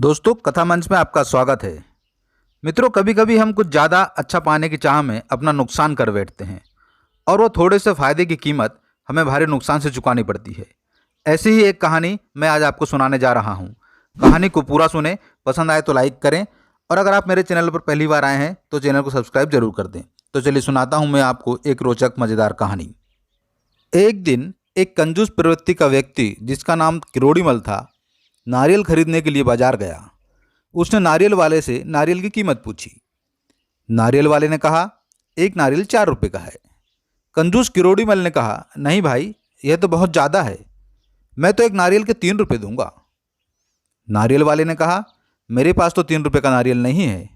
दोस्तों, कथा मंच में आपका स्वागत है। मित्रों, कभी कभी हम कुछ ज़्यादा अच्छा पाने की चाह में अपना नुकसान कर बैठते हैं और वो थोड़े से फ़ायदे की कीमत हमें भारी नुकसान से चुकानी पड़ती है। ऐसी ही एक कहानी मैं आज आपको सुनाने जा रहा हूँ। कहानी को पूरा सुने, पसंद आए तो लाइक करें और अगर आप मेरे चैनल पर पहली बार आए हैं तो चैनल को सब्सक्राइब जरूर कर दें। तो चलिए सुनाता हूँ मैं आपको एक रोचक मज़ेदार कहानी। एक दिन एक कंजूस प्रवृत्ति का व्यक्ति जिसका नाम किरोड़ीमल था, नारियल खरीदने के लिए बाजार गया। उसने नारियल वाले से नारियल की कीमत पूछी। नारियल वाले ने कहा, एक नारियल 4 रुपये का है। कंजूस किरोड़ीमल ने कहा, नहीं भाई, यह तो बहुत ज़्यादा है, मैं तो एक नारियल के 3 रुपये दूंगा। नारियल वाले ने कहा, मेरे पास तो 3 रुपये का नारियल नहीं है।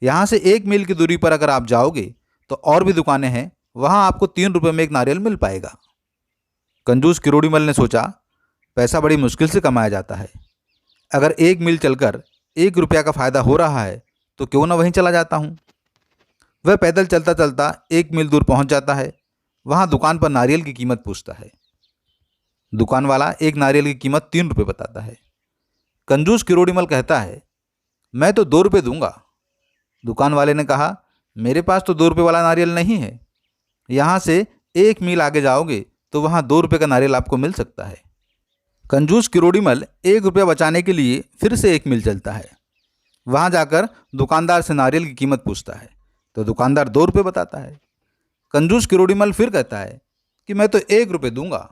यहाँ से 1 मील की दूरी पर अगर आप जाओगे तो और भी दुकानें हैं, वहाँ आपको 3 रुपये में एक नारियल मिल पाएगा। कंजूस किरोड़ीमल ने सोचा, पैसा बड़ी मुश्किल से कमाया जाता है। अगर 1 मील चलकर 1 रुपया का फ़ायदा हो रहा है तो क्यों ना वहीं चला जाता हूँ। वह पैदल चलता चलता 1 मील दूर पहुँच जाता है। वहाँ दुकान पर नारियल की कीमत पूछता है। दुकान वाला एक नारियल की कीमत 3 रुपये बताता है। कंजूस किरोड़ीमल कहता है, मैं तो 2 रुपये दूंगा। दुकान वाले ने कहा, मेरे पास तो 2 रुपये वाला नारियल नहीं है। यहाँ से 1 मील आगे जाओगे तो वहाँ 2 रुपये का नारियल आपको मिल सकता है। कंजूस किरोड़ीमल 1 रुपया बचाने के लिए फिर से 1 मील चलता है। वहाँ जाकर दुकानदार से नारियल की कीमत पूछता है तो दुकानदार 2 रुपये बताता है। कंजूस किरोड़ीमल फिर कहता है कि मैं तो 1 रुपये दूंगा।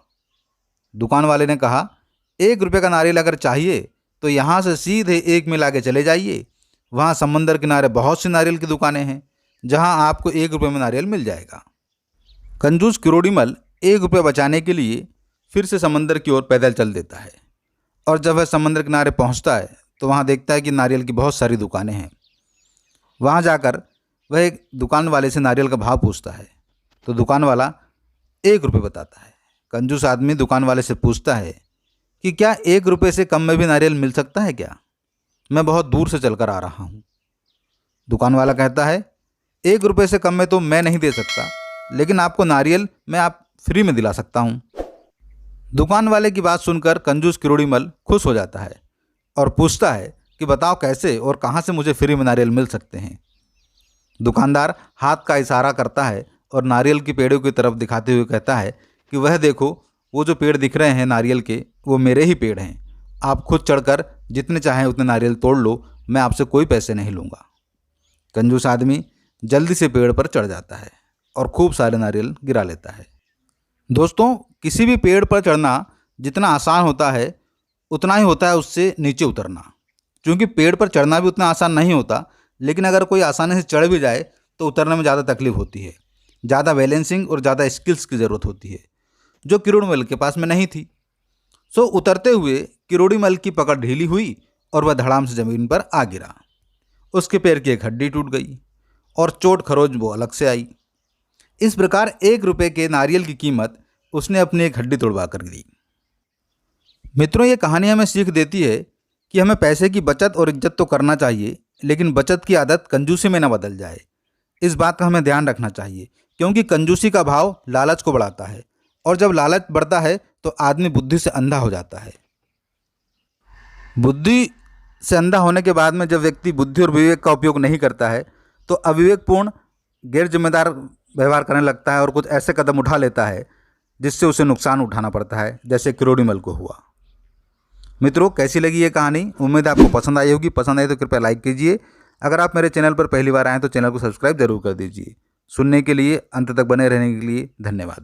दुकान वाले ने कहा, 1 रुपये का नारियल अगर चाहिए तो यहाँ से सीधे 1 मील आगे चले जाइए। वहाँ समंदर किनारे बहुत सी नारियल की दुकानें हैं, जहाँ आपको 1 रुपये में नारियल मिल जाएगा। कंजूस किरोड़ीमल 1 रुपया बचाने के लिए फिर से समंदर की ओर पैदल चल देता है और जब वह समंदर किनारे पहुंचता है तो वहां देखता है कि नारियल की बहुत सारी दुकानें हैं। वहां जाकर वह एक दुकान वाले से नारियल का भाव पूछता है तो दुकान वाला 1 रुपये बताता है। कंजूस आदमी दुकान वाले से पूछता है कि क्या 1 रुपये से कम में भी नारियल मिल सकता है क्या? मैं बहुत दूर से चलकर आ रहा हूँ। दुकान वाला कहता है, 1 रुपये से कम में तो मैं नहीं दे सकता, लेकिन आपको नारियल मैं आप फ्री में दिला सकता हूँ। दुकान वाले की बात सुनकर कंजूस किरोड़ीमल खुश हो जाता है और पूछता है कि बताओ कैसे और कहाँ से मुझे फ्री में नारियल मिल सकते हैं। दुकानदार हाथ का इशारा करता है और नारियल की पेड़ों की तरफ दिखाते हुए कहता है कि वह देखो, वो जो पेड़ दिख रहे हैं नारियल के, वो मेरे ही पेड़ हैं। आप खुद चढ़कर जितने चाहें उतने नारियल तोड़ लो, मैं आपसे कोई पैसे नहीं लूँगा। कंजूस आदमी जल्दी से पेड़ पर चढ़ जाता है और खूब सारे नारियल गिरा लेता है। दोस्तों, किसी भी पेड़ पर चढ़ना जितना आसान होता है उतना ही होता है उससे नीचे उतरना। क्योंकि पेड़ पर चढ़ना भी उतना आसान नहीं होता, लेकिन अगर कोई आसानी से चढ़ भी जाए तो उतरने में ज़्यादा तकलीफ होती है। ज़्यादा बैलेंसिंग और ज़्यादा स्किल्स की ज़रूरत होती है, जो किरोड़ीमल के पास में नहीं थी। सो उतरते हुए किरोड़ीमल की पकड़ ढीली हुई और वह धड़ाम से ज़मीन पर आ गिरा। उसके पैर की एक हड्डी टूट गई और चोट खरोच वो अलग से आई। इस प्रकार 1 रुपये के नारियल की कीमत उसने अपनी एक हड्डी तोड़वा कर दी। मित्रों, ये कहानी हमें सीख देती है कि हमें पैसे की बचत और इज्जत तो करना चाहिए, लेकिन बचत की आदत कंजूसी में न बदल जाए। इस बात का हमें ध्यान रखना चाहिए, क्योंकि कंजूसी का भाव लालच को बढ़ाता है और जब लालच बढ़ता है तो आदमी बुद्धि से अंधा हो जाता है। बुद्धि से अंधा होने के बाद में जब व्यक्ति बुद्धि और विवेक का उपयोग नहीं करता है तो अविवेकपूर्ण, गैर जिम्मेदार व्यवहार करने लगता है और कुछ ऐसे कदम उठा लेता है जिससे उसे नुकसान उठाना पड़ता है, जैसे किरोड़ीमल को हुआ। मित्रों, कैसी लगी ये कहानी? उम्मीद है आपको पसंद आई होगी। पसंद आई तो कृपया लाइक कीजिए। अगर आप मेरे चैनल पर पहली बार आएँ तो चैनल को सब्सक्राइब जरूर कर दीजिए। सुनने के लिए, अंत तक बने रहने के लिए धन्यवाद।